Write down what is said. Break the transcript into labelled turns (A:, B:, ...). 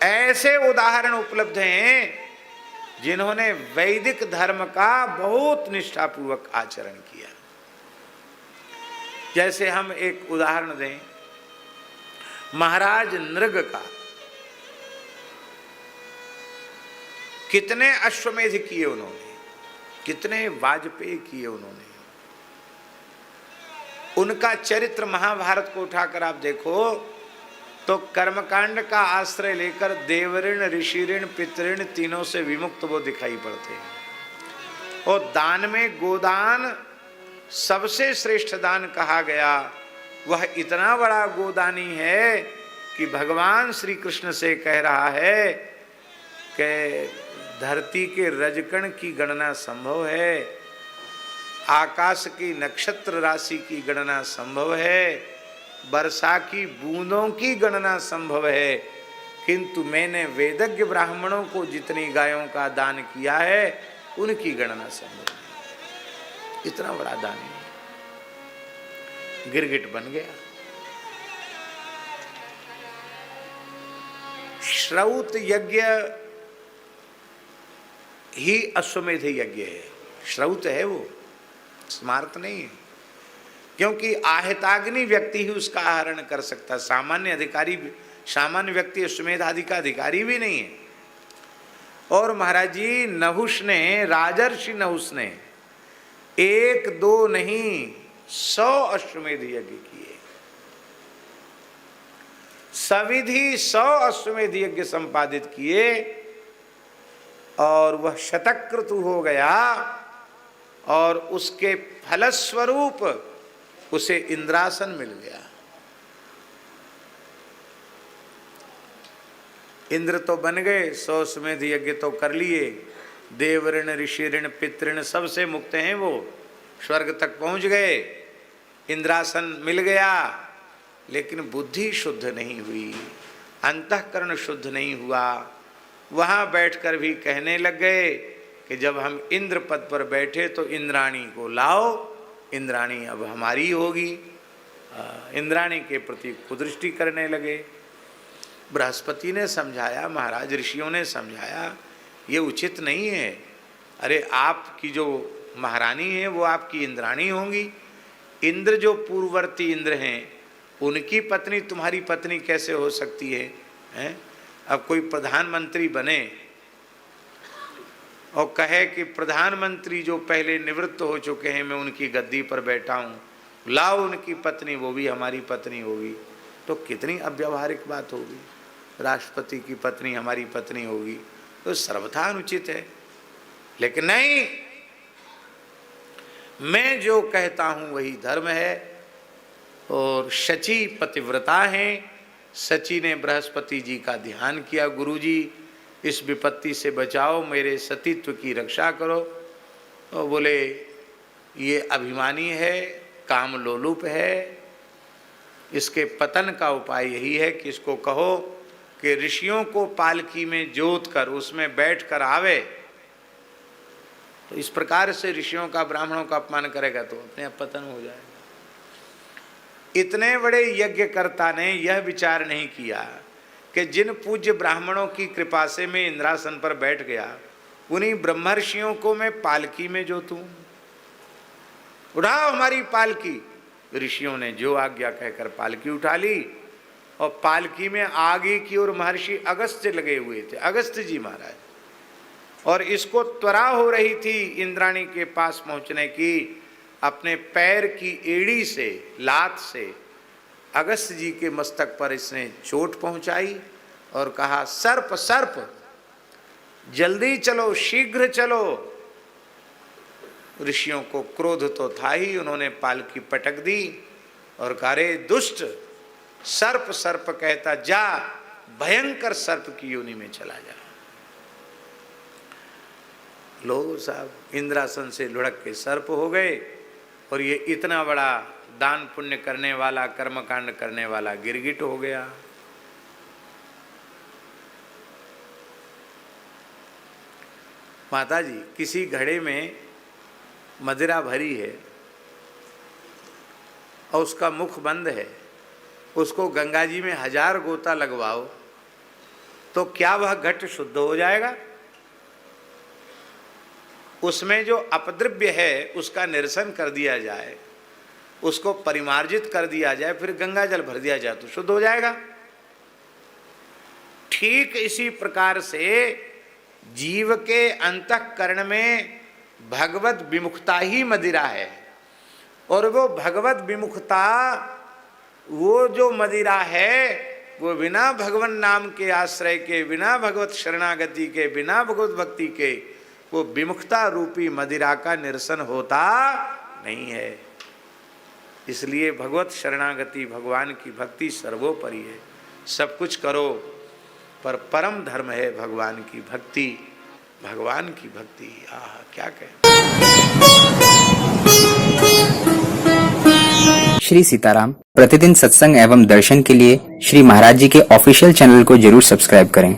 A: ऐसे उदाहरण उपलब्ध हैं जिन्होंने वैदिक धर्म का बहुत निष्ठापूर्वक आचरण किया। जैसे हम एक उदाहरण दें महाराज नृग का। कितने अश्वमेध किए उन्होंने, कितने वाजपेय किए उन्होंने। उनका चरित्र महाभारत को उठाकर आप देखो तो कर्मकांड का आश्रय लेकर देवऋण, ऋषि ऋण, पितृण तीनों से विमुक्त वो दिखाई पड़ते हैं। और दान में गोदान सबसे श्रेष्ठ दान कहा गया। वह इतना बड़ा गोदानी है कि भगवान श्री कृष्ण से कह रहा है कि धरती के रजकण की गणना संभव है, आकाश की नक्षत्र राशि की गणना संभव है, वर्षा की बूंदों की गणना संभव है, किंतु मैंने वेदज्ञ ब्राह्मणों को जितनी गायों का दान किया है उनकी गणना संभव नहीं। इतना बड़ा दान है। गिरगिट बन गया। श्रौत यज्ञ ही अश्वमेध यज्ञ है। श्रौत है वो, स्मार्त नहीं है, क्योंकि आहताग्नि व्यक्ति ही उसका आहरण कर सकता। सामान्य अधिकारी, सामान्य व्यक्ति अश्वमेध आदि का अधिकारी भी नहीं है। और महाराज जी नहुष ने, राजर्षि नहुष ने 1 2 नहीं 100 अश्वमेध यज्ञ किए। सविधि 100 अश्वमेध यज्ञ संपादित किए और वह शतक्रतु हो गया। और उसके फलस्वरूप उसे इंद्रासन मिल गया। इंद्र तो बन गए, 100 अश्वमेध यज्ञ तो कर लिए, देव ऋण, ऋषि ऋण, पितृण सबसे मुक्त हैं वो, स्वर्ग तक पहुंच गए, इंद्रासन मिल गया। लेकिन बुद्धि शुद्ध नहीं हुई, अंतःकरण शुद्ध नहीं हुआ। वहां बैठकर भी कहने लग गए कि जब हम इंद्र पद पर बैठे तो इंद्राणी को लाओ, इंद्राणी अब हमारी होगी। इंद्राणी के प्रति कुदृष्टि करने लगे। बृहस्पति ने समझाया, महाराज ऋषियों ने समझाया, ये उचित नहीं है। अरे आपकी जो महारानी है वो आपकी इंद्राणी होंगी। इंद्र जो पूर्ववर्ती इंद्र हैं उनकी पत्नी तुम्हारी पत्नी कैसे हो सकती है, हैं? अब कोई प्रधानमंत्री बने और कहे कि प्रधानमंत्री जो पहले निवृत्त हो चुके हैं मैं उनकी गद्दी पर बैठा हूँ, लाओ उनकी पत्नी, वो भी हमारी पत्नी होगी, तो कितनी अव्यावहारिक बात होगी। राष्ट्रपति की पत्नी हमारी पत्नी होगी तो सर्वथा अनुचित है। लेकिन नहीं, मैं जो कहता हूँ वही धर्म है। और शची पतिव्रता हैं। शची ने बृहस्पति जी का ध्यान किया, गुरुजी इस विपत्ति से बचाओ, मेरे सतीत्व की रक्षा करो। तो बोले ये अभिमानी है, काम लोलुप है, इसके पतन का उपाय यही है कि इसको कहो कि ऋषियों को पालकी में जोत कर उसमें बैठ कर आवे। तो इस प्रकार से ऋषियों का, ब्राह्मणों का अपमान करेगा तो अपने आप पतन हो जाएगा। इतने बड़े यज्ञकर्ता ने यह विचार नहीं किया कि जिन पूज्य ब्राह्मणों की कृपा से मैं इंद्रासन पर बैठ गया उन्हीं ब्रह्मर्षियों को मैं पालकी में जोतूं। उठाओ हमारी पालकी। ऋषियों ने जो आज्ञा कहकर पालकी उठा ली और पालकी में आगे की ओर महर्षि अगस्त्य लगे हुए थे, अगस्त्य जी महाराज। और इसको त्वरा हो रही थी इंद्राणी के पास पहुंचने की। अपने पैर की एड़ी से, लात से अगस्त्य जी के मस्तक पर इसने चोट पहुंचाई और कहा सर्प सर्प जल्दी चलो, शीघ्र चलो। ऋषियों को क्रोध तो था ही, उन्होंने पालकी पटक दी और कहा रे दुष्ट, सर्प सर्प कहता जा, भयंकर सर्प की योनि में चला जा। लो साहब इंद्रासन से लुढ़क के सर्प हो गए और ये इतना बड़ा दान पुण्य करने वाला, कर्मकांड करने वाला गिरगिट हो गया। माता जी किसी घड़े में मदिरा भरी है और उसका मुख बंद है, उसको गंगा जी में 1000 गोता लगवाओ तो क्या वह घट शुद्ध हो जाएगा? उसमें जो अपद्रव्य है उसका निरसन कर दिया जाए, उसको परिमार्जित कर दिया जाए, फिर गंगा जल भर दिया जाए तो शुद्ध हो जाएगा। ठीक इसी प्रकार से जीव के अंतःकरण में भगवत विमुखता ही मदिरा है, और वो भगवत विमुखता, वो जो मदिरा है, वो बिना भगवान नाम के आश्रय के, बिना भगवत शरणागति के, बिना भगवत भक्ति के, वो विमुखता रूपी मदिरा का निरसन होता नहीं है। इसलिए भगवत शरणागति, भगवान की भक्ति सर्वोपरि है। सब कुछ करो पर परम धर्म है भगवान की भक्ति, भगवान की भक्ति। आह, क्या कहें।
B: श्री सीताराम प्रतिदिन सत्संग एवं दर्शन के लिए श्री महाराज जी के ऑफिशियल चैनल को जरूर सब्सक्राइब करें।